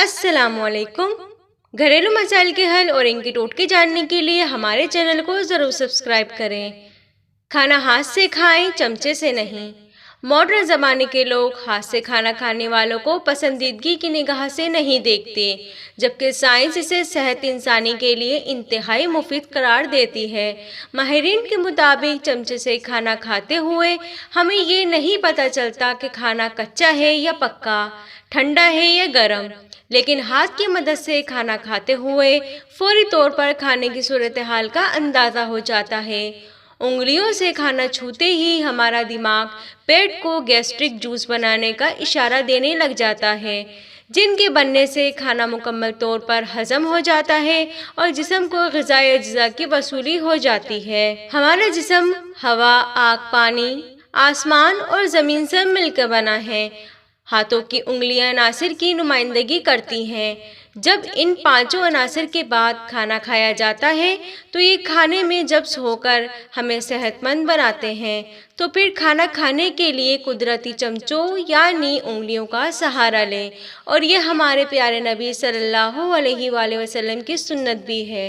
अस्सलाम वालेकुम। घरेलू मसाइल के हल और इनके टोटके जानने के लिए हमारे चैनल को ज़रूर सब्सक्राइब करें। खाना हाथ से खाएं, चमचे से नहीं। मॉडर्न ज़माने के लोग हाथ से खाना खाने वालों को पसंदीदगी की निगाह से नहीं देखते, जबकि साइंस इसे सेहत इंसानी के लिए इंतहाई मुफीद करार देती है। माहिरीन के मुताबिक चमचे से खाना खाते हुए हमें ये नहीं पता चलता कि खाना कच्चा है या पक्का, ठंडा है या गर्म, लेकिन हाथ की मदद से खाना खाते हुए फौरी तौर पर खाने की सूरत हाल का अंदाज़ा हो जाता है। उंगलियों से खाना छूते ही हमारा दिमाग पेट को गैस्ट्रिक जूस बनाने का इशारा देने लग जाता है, जिनके बनने से खाना मुकम्मल तौर पर हजम हो जाता है और जिस्म को ग़िज़ाई अज्जा की वसूली हो जाती है। हमारा जिस्म हवा, आग, पानी, आसमान और ज़मीन से मिलकर बना है। हाथों की उंगलियां अनासिर की नुमाइंदगी करती हैं। जब इन पांचों अनासिर के बाद खाना खाया जाता है तो ये खाने में जब्स होकर हमें सेहतमंद बनाते हैं। तो फिर खाना खाने के लिए कुदरती चमचों यानी उंगलियों का सहारा लें, और ये हमारे प्यारे नबी सल्लल्लाहु अलैहि वसल्लम की सुन्नत भी है।